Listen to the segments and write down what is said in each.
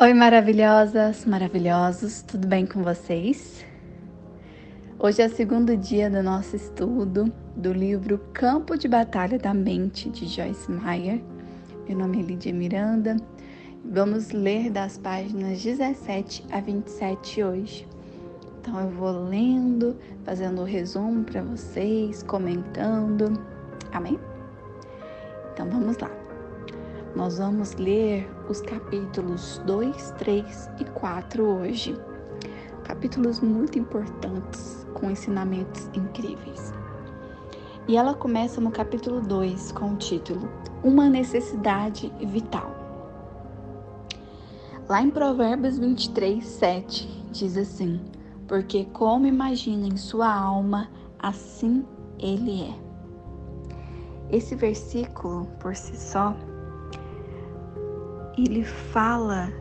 Oi, maravilhosas, maravilhosos, tudo bem com vocês? Hoje é o segundo dia do nosso estudo do livro Campo de Batalha da Mente, de Joyce Meyer. Meu nome é Lídia Miranda. Vamos ler das páginas 17 a 27 hoje. Então eu vou lendo, fazendo o resumo para vocês, comentando. Amém? Então vamos lá. Nós vamos ler os capítulos 2, 3 e 4 hoje. Capítulos muito importantes, com ensinamentos incríveis. E ela começa no capítulo 2 com o título Uma Necessidade Vital. Lá em Provérbios 23, 7, diz assim: Porque como imagina em sua alma, assim ele é. Esse versículo, por si só, ele fala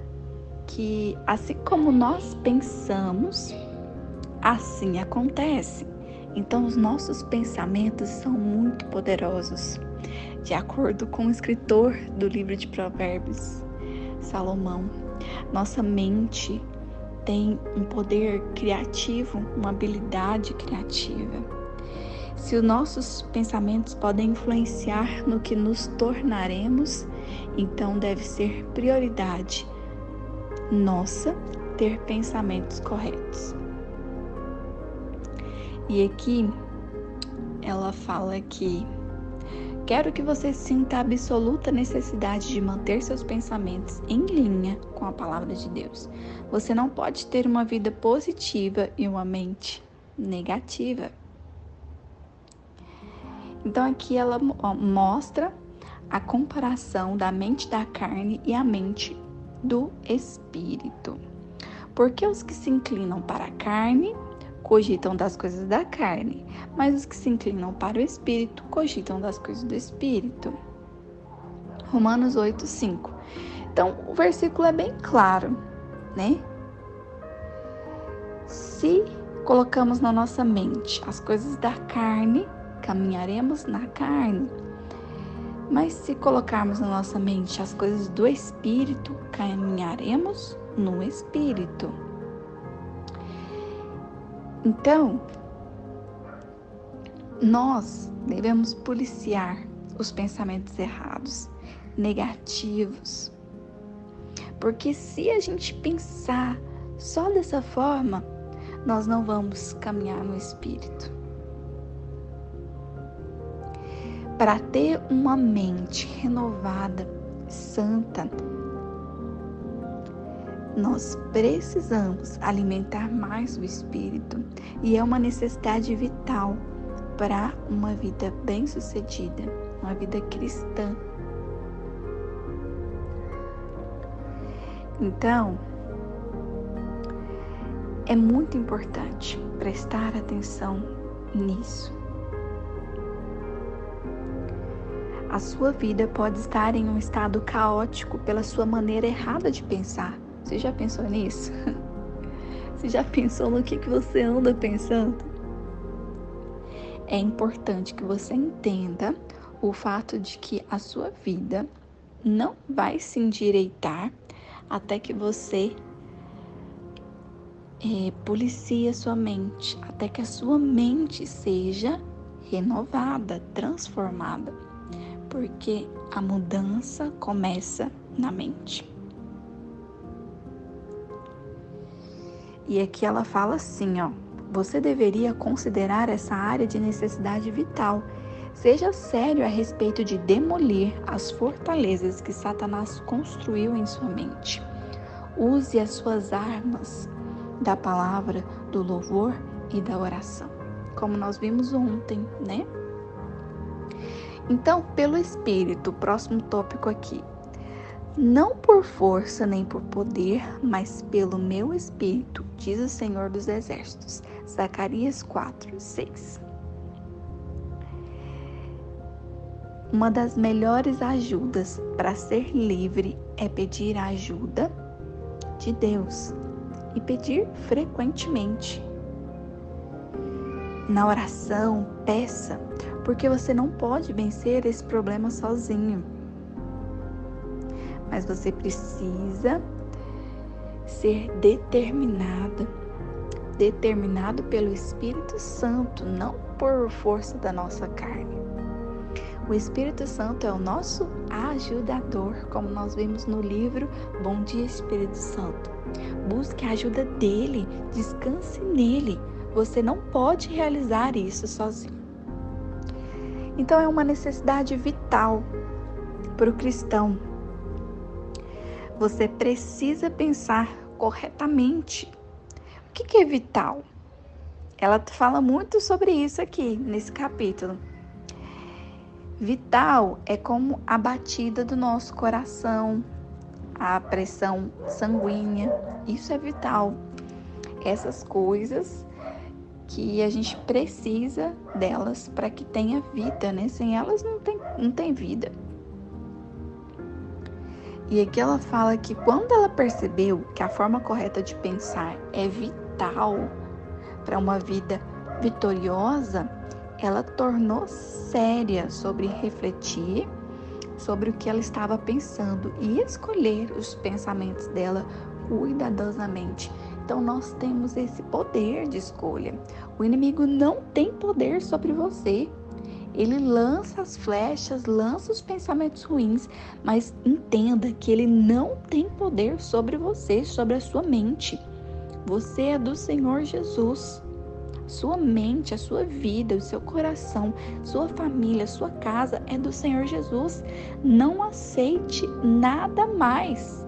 que assim como nós pensamos, assim acontece. Então os nossos pensamentos são muito poderosos. De acordo com o escritor do livro de Provérbios, Salomão, nossa mente tem um poder criativo, uma habilidade criativa. Se os nossos pensamentos podem influenciar no que nos tornaremos, então deve ser prioridade nossa ter pensamentos corretos. E aqui ela fala que quero que você sinta a absoluta necessidade de manter seus pensamentos em linha com a palavra de Deus. Você não pode ter uma vida positiva e uma mente negativa. Então aqui ela mostra a comparação da mente da carne e a mente do espírito. Porque os que se inclinam para a carne cogitam das coisas da carne, mas os que se inclinam para o espírito cogitam das coisas do espírito. Romanos 8, 5. Então o versículo é bem claro, né? Se colocamos na nossa mente as coisas da carne, caminharemos na carne. Mas se colocarmos na nossa mente as coisas do Espírito, caminharemos no Espírito. Então, nós devemos policiar os pensamentos errados, negativos. Porque se a gente pensar só dessa forma, nós não vamos caminhar no Espírito. Para ter uma mente renovada, santa, nós precisamos alimentar mais o Espírito e é uma necessidade vital para uma vida bem-sucedida, uma vida cristã. Então, é muito importante prestar atenção nisso. A sua vida pode estar em um estado caótico pela sua maneira errada de pensar. Você já pensou nisso? Você já pensou no que você anda pensando? É importante que você entenda o fato de que a sua vida não vai se endireitar até que você policie a sua mente, até que a sua mente seja renovada, transformada. Porque a mudança começa na mente. E aqui ela fala assim, você deveria considerar essa área de necessidade vital. Seja sério a respeito de demolir as fortalezas que Satanás construiu em sua mente. Use as suas armas da palavra, do louvor e da oração. Como nós vimos ontem, né? Então, pelo Espírito, próximo tópico aqui. Não por força nem por poder, mas pelo meu Espírito, diz o Senhor dos Exércitos. Zacarias 4, 6. Uma das melhores ajudas para ser livre é pedir a ajuda de Deus e pedir frequentemente. Na oração, peça, porque você não pode vencer esse problema sozinho. Mas você precisa ser determinado pelo Espírito Santo, não por força da nossa carne. O Espírito Santo é o nosso ajudador, como nós vimos no livro Bom Dia Espírito Santo. Busque a ajuda dele, descanse nele. Você não pode realizar isso sozinho. Então é uma necessidade vital para o cristão. Você precisa pensar corretamente. O que é vital? Ela fala muito sobre isso aqui, nesse capítulo. Vital é como a batida do nosso coração, a pressão sanguínea. Isso é vital. Essas coisas que a gente precisa delas para que tenha vida, né? Sem elas não tem vida. E aqui ela fala que quando ela percebeu que a forma correta de pensar é vital para uma vida vitoriosa, ela tornou séria sobre refletir sobre o que ela estava pensando e escolher os pensamentos dela cuidadosamente. Então nós temos esse poder de escolha. O inimigo não tem poder sobre você. Ele lança as flechas, lança os pensamentos ruins, mas entenda que ele não tem poder sobre você, sobre a sua mente. Você é do Senhor Jesus. Sua mente, a sua vida, o seu coração, sua família, sua casa é do Senhor Jesus. Não aceite nada mais.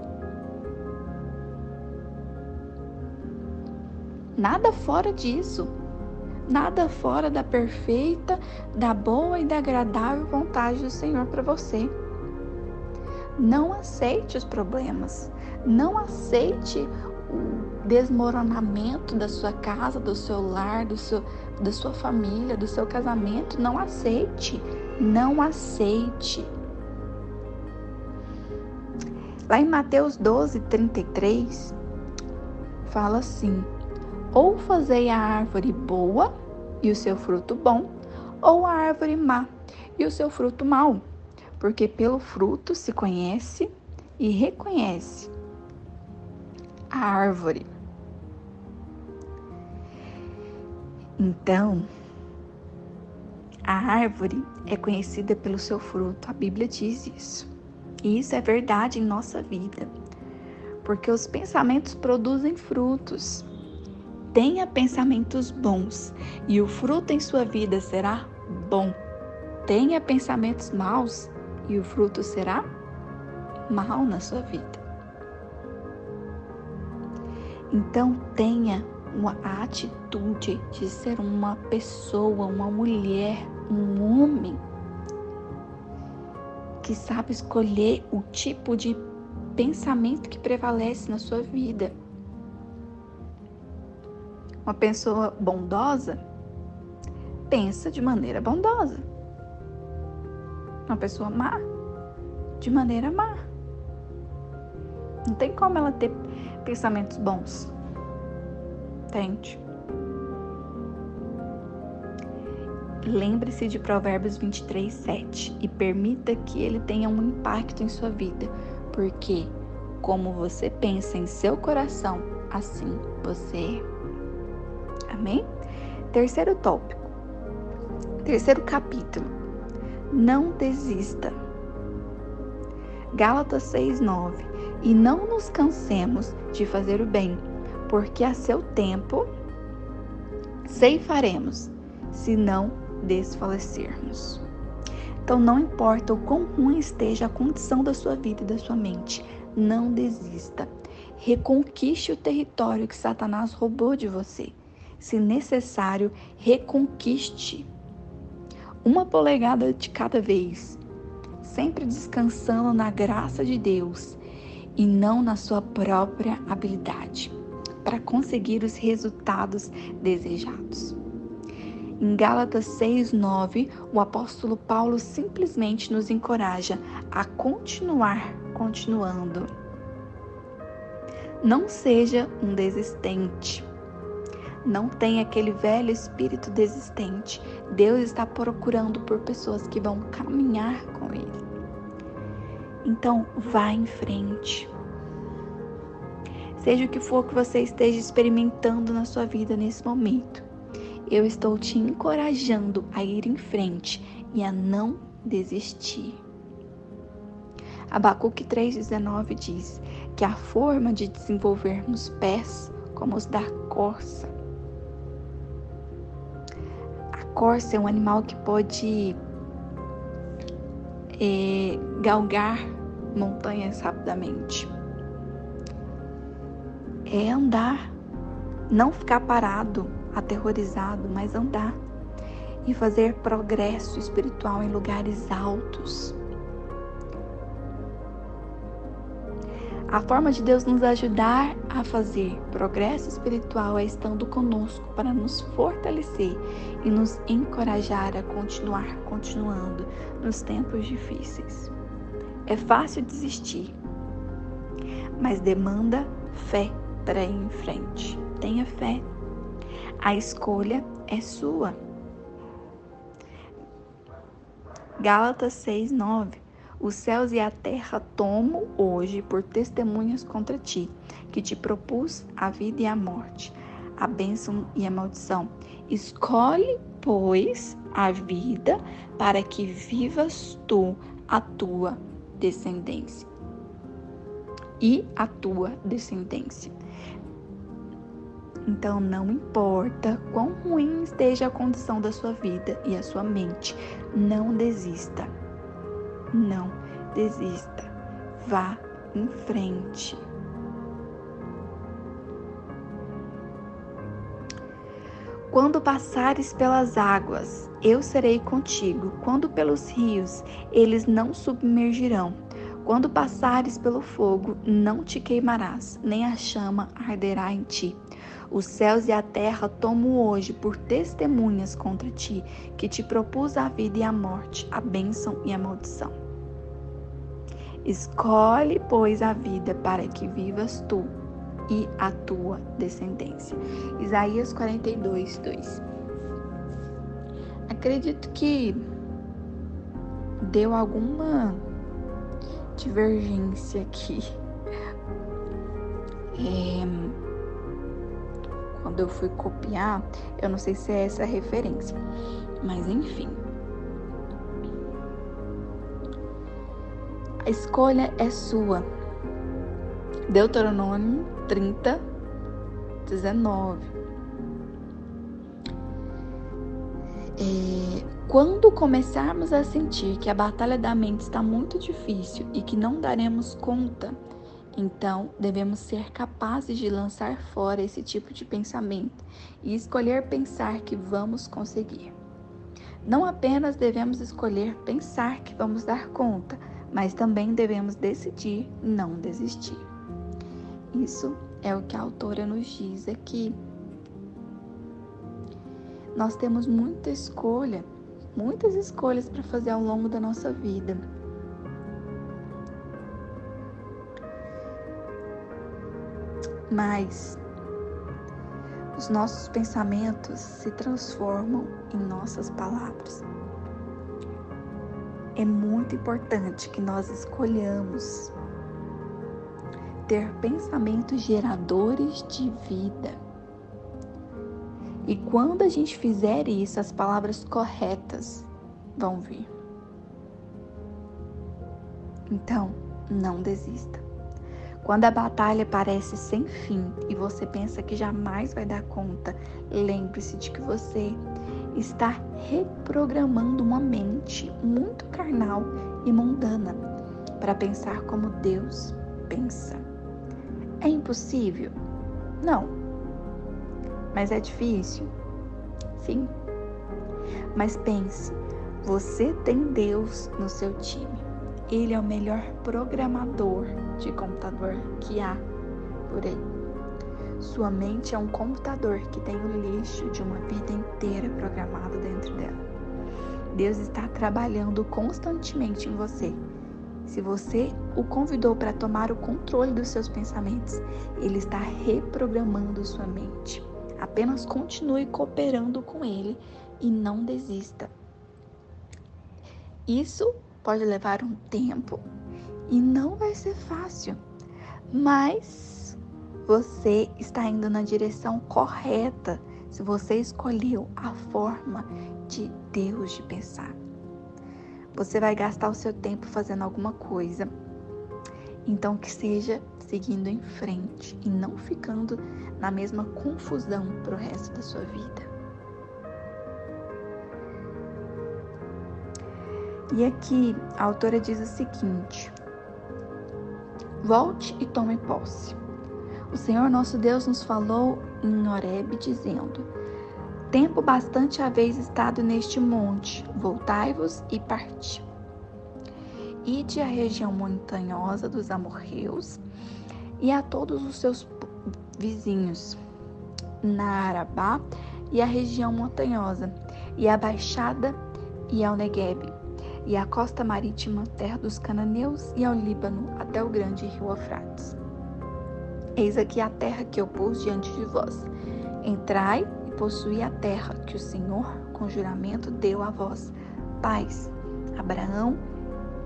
Nada fora disso. Nada fora da perfeita, da boa e da agradável vontade do Senhor para você. Não aceite os problemas. Não aceite o desmoronamento da sua casa, do seu lar, da sua família, do seu casamento. Não aceite. Não aceite. Lá em Mateus 12:33, fala assim: ou fazei a árvore boa e o seu fruto bom, ou a árvore má e o seu fruto mau, porque pelo fruto se conhece e reconhece a árvore. Então, a árvore é conhecida pelo seu fruto, a Bíblia diz isso. E isso é verdade em nossa vida, porque os pensamentos produzem frutos. Tenha pensamentos bons e o fruto em sua vida será bom. Tenha pensamentos maus e o fruto será mal na sua vida. Então tenha uma atitude de ser uma pessoa, uma mulher, um homem que sabe escolher o tipo de pensamento que prevalece na sua vida. Uma pessoa bondosa pensa de maneira bondosa. Uma pessoa má, de maneira má. Não tem como ela ter pensamentos bons. Entende? Lembre-se de Provérbios 23:7 e permita que ele tenha um impacto em sua vida, porque como você pensa em seu coração, assim você é. Amém? Terceiro tópico. Terceiro capítulo. Não desista. Gálatas 6:9. E não nos cansemos de fazer o bem, porque a seu tempo ceifaremos, se não desfalecermos. Então não importa o quão ruim esteja a condição da sua vida e da sua mente, não desista. Reconquiste o território que Satanás roubou de você. Se necessário, reconquiste. 1 polegada de cada vez, sempre descansando na graça de Deus e não na sua própria habilidade, para conseguir os resultados desejados. Em Gálatas 6:9, o apóstolo Paulo simplesmente nos encoraja a continuando. Não seja um desistente. Não tenha aquele velho espírito desistente. Deus está procurando por pessoas que vão caminhar com Ele. Então, vá em frente. Seja o que for que você esteja experimentando na sua vida nesse momento, eu estou te encorajando a ir em frente e a não desistir. Abacuque 3,19 diz que a forma de desenvolvermos pés como os da corça. A corça é um animal que pode galgar montanhas rapidamente. É andar, não ficar parado, aterrorizado, mas andar e fazer progresso espiritual em lugares altos. A forma de Deus nos ajudar a fazer progresso espiritual é estando conosco para nos fortalecer e nos encorajar a continuando nos tempos difíceis. É fácil desistir, mas demanda fé para ir em frente. Tenha fé. A escolha é sua. Gálatas 6:9. Os céus e a terra tomo hoje por testemunhas contra ti, que te propus a vida e a morte, a bênção e a maldição. Escolhe, pois, a vida para que vivas tu a tua descendência. E a tua descendência. Então, não importa quão ruim esteja a condição da sua vida e a sua mente, não desista. Não desista. Vá em frente. Quando passares pelas águas, eu serei contigo. Quando pelos rios, eles não submergirão. Quando passares pelo fogo, não te queimarás, nem a chama arderá em ti. Os céus e a terra tomo hoje por testemunhas contra ti, que te propus a vida e a morte, a bênção e a maldição. Escolhe, pois, a vida para que vivas tu e a tua descendência. Isaías 42:2. Acredito que deu alguma divergência aqui. Quando eu fui copiar, eu não sei se é essa a referência, mas enfim. A escolha é sua. Deuteronômio 30:19. Quando começarmos a sentir que a batalha da mente está muito difícil e que não daremos conta, então devemos ser capazes de lançar fora esse tipo de pensamento e escolher pensar que vamos conseguir. Não apenas devemos escolher pensar que vamos dar conta, mas também devemos decidir não desistir. Isso é o que a autora nos diz aqui. Nós temos muitas escolhas para fazer ao longo da nossa vida. Mas os nossos pensamentos se transformam em nossas palavras. É muito importante que nós escolhamos ter pensamentos geradores de vida. E quando a gente fizer isso, as palavras corretas vão vir. Então, não desista. Quando a batalha parece sem fim e você pensa que jamais vai dar conta, lembre-se de que você está reprogramando uma mente muito carnal e mundana para pensar como Deus pensa. É impossível? Não. Mas é difícil? Sim. Mas pense, você tem Deus no seu time. Ele é o melhor programador de computador que há por aí. Sua mente é um computador que tem o lixo de uma vida inteira programado dentro dela. Deus está trabalhando constantemente em você. Se você o convidou para tomar o controle dos seus pensamentos, Ele está reprogramando sua mente. Apenas continue cooperando com Ele e não desista. Isso pode levar um tempo e não vai ser fácil, mas Você está indo na direção correta se você escolheu a forma de Deus de pensar. Você vai gastar o seu tempo fazendo alguma coisa, então que seja seguindo em frente e não ficando na mesma confusão para o resto da sua vida. E aqui a autora diz o seguinte: volte e tome posse. O Senhor nosso Deus nos falou em Horebe, dizendo: tempo bastante haveis estado neste monte, voltai-vos e parti. Ide à região montanhosa dos amorreus e a todos os seus vizinhos, na Arabá e a região montanhosa, e a baixada e ao Neguebe, e a costa marítima, terra dos cananeus, e ao Líbano, até o grande rio Eufrates. Eis aqui a terra que eu pus diante de vós. Entrai e possuí a terra que o Senhor, com juramento, deu a vós, pais, Abraão,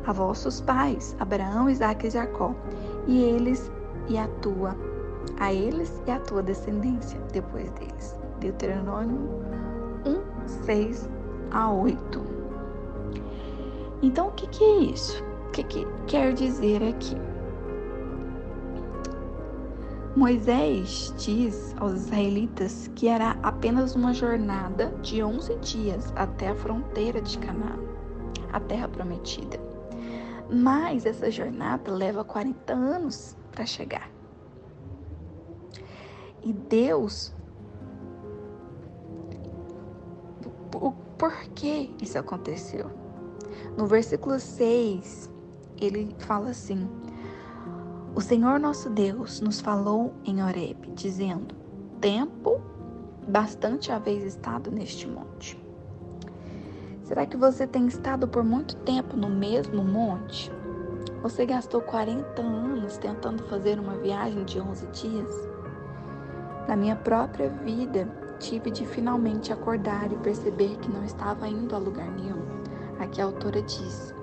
a vossos pais, Abraão, Isaque e Jacó, a eles e a tua descendência depois deles. Deuteronômio 1:6-8. Então, o que é isso? O que quer dizer aqui? Moisés diz aos israelitas que era apenas uma jornada de 11 dias até a fronteira de Canaã, a terra prometida. Mas essa jornada leva 40 anos para chegar. E Deus, por que isso aconteceu? No versículo 6, ele fala assim: o Senhor nosso Deus nos falou em Horebe, dizendo: tempo bastante haveis estado neste monte. Será que você tem estado por muito tempo no mesmo monte? Você gastou 40 anos tentando fazer uma viagem de 11 dias? Na minha própria vida, tive de finalmente acordar e perceber que não estava indo a lugar nenhum. Aqui a autora diz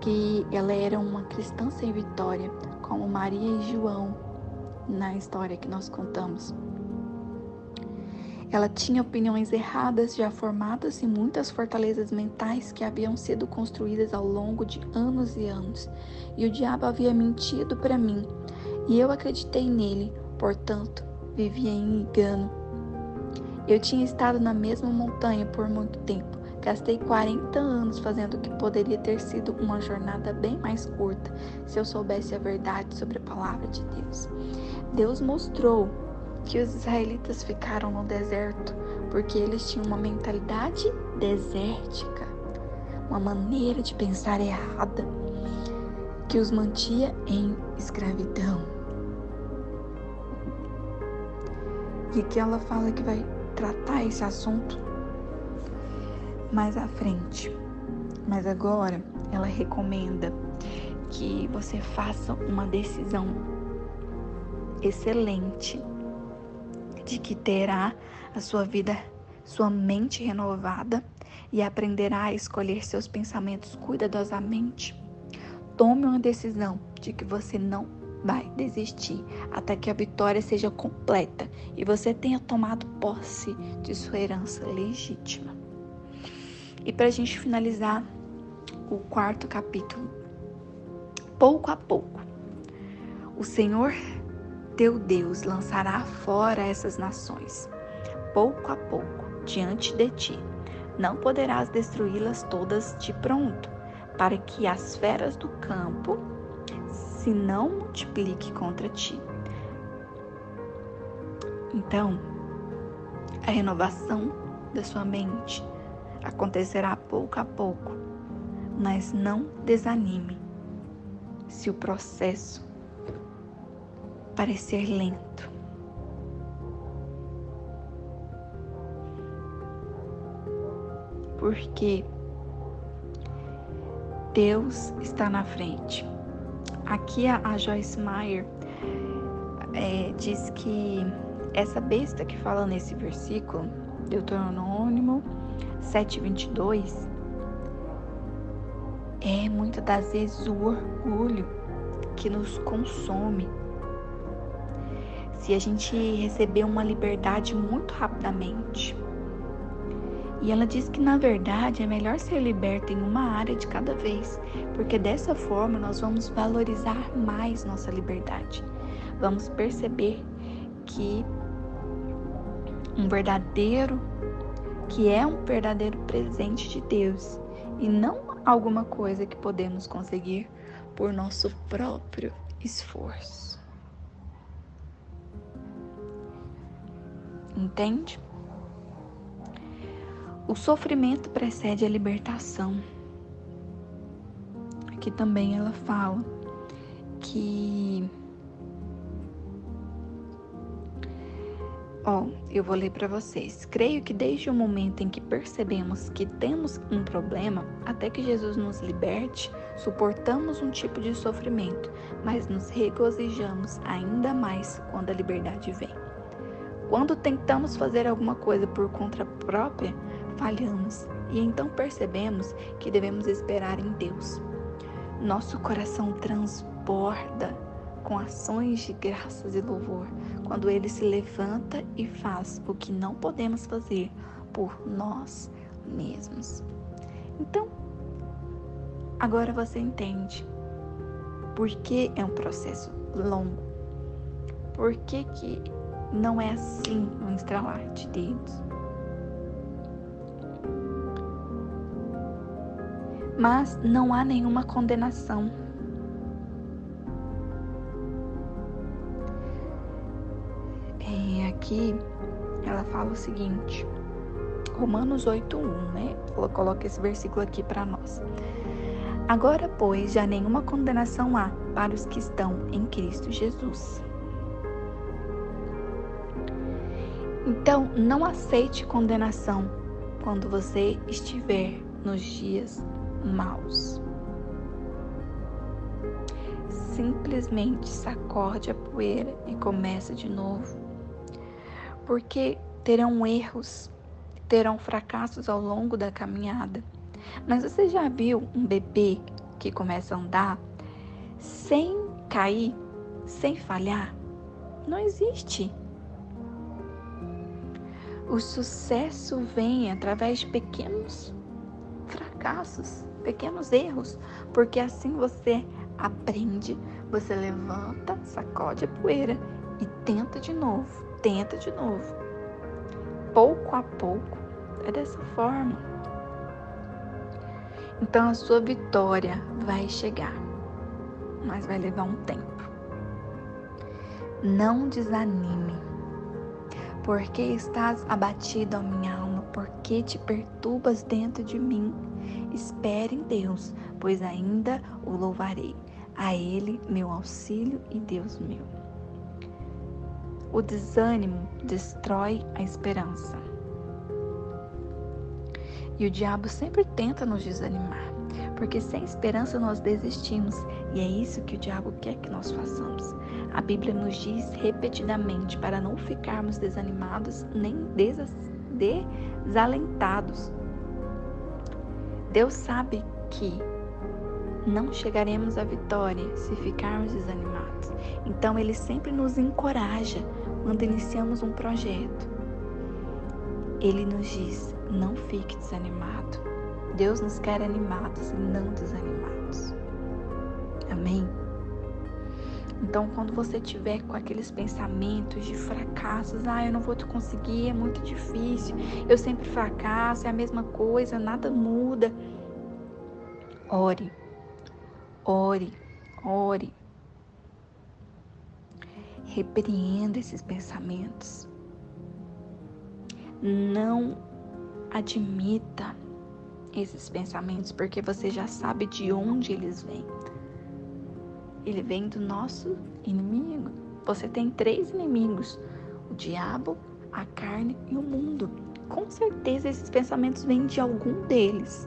que ela era uma cristã sem vitória, como Maria e João, na história que nós contamos. Ela tinha opiniões erradas já formadas e muitas fortalezas mentais que haviam sido construídas ao longo de anos e anos. E o diabo havia mentido para mim, e eu acreditei nele, portanto, vivia em engano. Eu tinha estado na mesma montanha por muito tempo. Gastei 40 anos fazendo o que poderia ter sido uma jornada bem mais curta, se eu soubesse a verdade sobre a palavra de Deus. Deus mostrou que os israelitas ficaram no deserto porque eles tinham uma mentalidade desértica, uma maneira de pensar errada que os mantinha em escravidão. E que ela fala que vai tratar esse assunto mais à frente. Mas agora ela recomenda que você faça uma decisão excelente de que terá a sua vida, sua mente renovada e aprenderá a escolher seus pensamentos cuidadosamente. Tome uma decisão de que você não vai desistir até que a vitória seja completa e você tenha tomado posse de sua herança legítima. E para a gente finalizar o 4º capítulo, pouco a pouco, o Senhor teu Deus lançará fora essas nações, pouco a pouco, diante de ti. Não poderás destruí-las todas de pronto, para que as feras do campo se não multipliquem contra ti. Então, a renovação da sua mente acontecerá pouco a pouco, mas não desanime se o processo parecer lento. Porque Deus está na frente. Aqui a Joyce Meyer diz que essa besta que fala nesse versículo, Deuteronômio 7:22, é muitas das vezes o orgulho que nos consome. se a gente receber uma liberdade muito rapidamente. E ela diz que, na verdade, é melhor ser liberta em uma área de cada vez, porque dessa forma nós vamos valorizar mais nossa liberdade. Vamos perceber que é um verdadeiro presente de Deus e não alguma coisa que podemos conseguir por nosso próprio esforço. Entende? O sofrimento precede a libertação. Aqui também ela fala que... eu vou ler para vocês. Creio que desde o momento em que percebemos que temos um problema, até que Jesus nos liberte, suportamos um tipo de sofrimento, mas nos regozijamos ainda mais quando a liberdade vem. Quando tentamos fazer alguma coisa por conta própria, falhamos e então percebemos que devemos esperar em Deus. Nosso coração transborda com ações de graças e louvor quando Ele se levanta e faz o que não podemos fazer por nós mesmos. Então, agora você entende por que é um processo longo, por que não é assim um estralar de dedos. Mas não há nenhuma condenação. Aqui ela fala o seguinte, Romanos 8:1, né? Ela coloca esse versículo aqui para nós. Agora, pois, já nenhuma condenação há para os que estão em Cristo Jesus. Então, não aceite condenação quando você estiver nos dias maus. Simplesmente sacode a poeira e comece de novo. Porque terão erros, terão fracassos ao longo da caminhada. Mas você já viu um bebê que começa a andar sem cair, sem falhar? Não existe. O sucesso vem através de pequenos fracassos, pequenos erros, porque assim você aprende, você levanta, sacode a poeira e tenta de novo. Pouco a pouco, é dessa forma. Então a sua vitória vai chegar, mas vai levar um tempo. Não desanime, porque estás abatido, ó minha alma, porque te perturbas dentro de mim. Espere em Deus, pois ainda o louvarei. A Ele, meu auxílio e Deus meu. O desânimo destrói a esperança. E o diabo sempre tenta nos desanimar, porque sem esperança nós desistimos, e é isso que o diabo quer que nós façamos. A Bíblia nos diz repetidamente para não ficarmos desanimados nem desalentados. Deus sabe que não chegaremos à vitória se ficarmos desanimados. Então Ele sempre nos encoraja quando iniciamos um projeto. Ele nos diz, não fique desanimado. Deus nos quer animados e não desanimados. Amém? Então, quando você tiver com aqueles pensamentos de fracassos, eu não vou te conseguir, é muito difícil, eu sempre fracasso, é a mesma coisa, nada muda. Ore. Repreenda esses pensamentos. Não admita esses pensamentos, porque você já sabe de onde eles vêm. Ele vem do nosso inimigo. Você tem 3 inimigos: o diabo, a carne e o mundo. Com certeza esses pensamentos vêm de algum deles.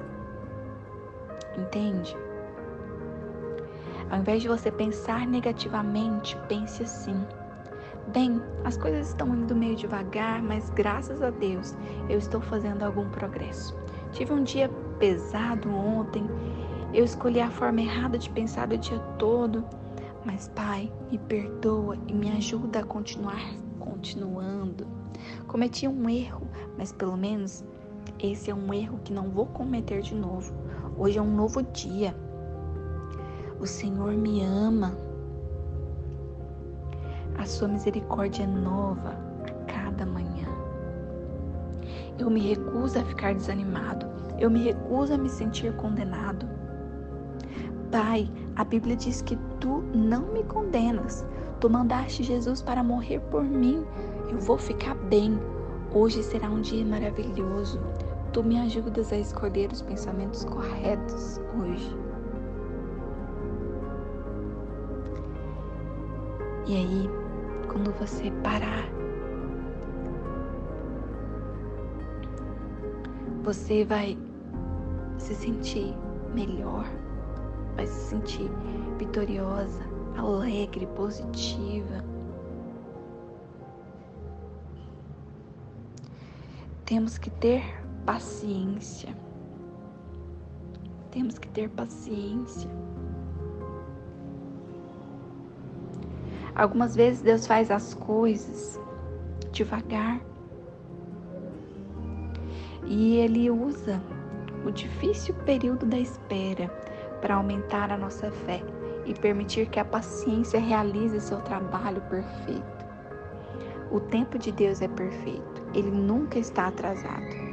Entende? Ao invés de você pensar negativamente, pense assim: bem, as coisas estão indo meio devagar, mas graças a Deus eu estou fazendo algum progresso. Tive um dia pesado ontem, eu escolhi a forma errada de pensar o dia todo, Mas, Pai, me perdoa e me ajuda a continuando. Cometi um erro, mas pelo menos esse é um erro que não vou cometer de novo. Hoje é um novo dia. O Senhor me ama. A sua misericórdia é nova a cada manhã. Eu me recuso a ficar desanimado. Eu me recuso a me sentir condenado. Pai, a Bíblia diz que tu não me condenas. Tu mandaste Jesus para morrer por mim. Eu vou ficar bem. Hoje será um dia maravilhoso. Tu me ajudas a escolher os pensamentos corretos hoje. E aí, quando você parar, você vai se sentir melhor, vai se sentir vitoriosa, alegre, positiva. Temos que ter paciência. Temos que ter paciência. Algumas vezes Deus faz as coisas devagar. E Ele usa o difícil período da espera para aumentar a nossa fé e permitir que a paciência realize seu trabalho perfeito. O tempo de Deus é perfeito. Ele nunca está atrasado.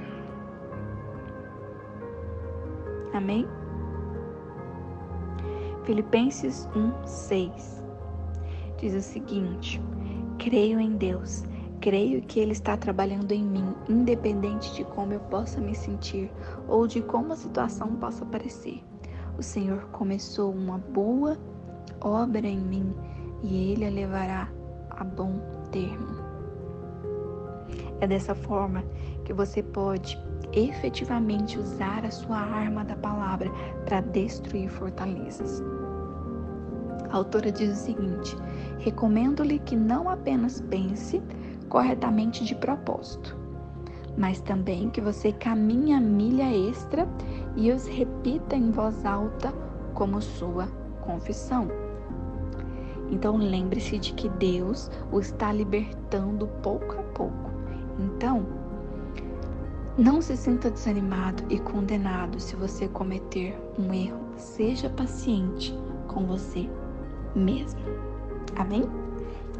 Amém? Filipenses 1:6 diz o seguinte: creio em Deus, creio que Ele está trabalhando em mim, independente de como eu possa me sentir ou de como a situação possa parecer. O Senhor começou uma boa obra em mim e Ele a levará a bom termo. É dessa forma que você pode efetivamente usar a sua arma da palavra para destruir fortalezas. A autora diz o seguinte: recomendo-lhe que não apenas pense corretamente de propósito, mas também que você caminhe a milha extra e os repita em voz alta como sua confissão. Então lembre-se de que Deus o está libertando pouco a pouco. Então, não se sinta desanimado e condenado se você cometer um erro. Seja paciente com você mesmo. Amém?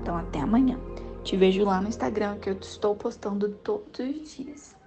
Então até amanhã. Te vejo lá no Instagram, que eu estou postando todos os dias.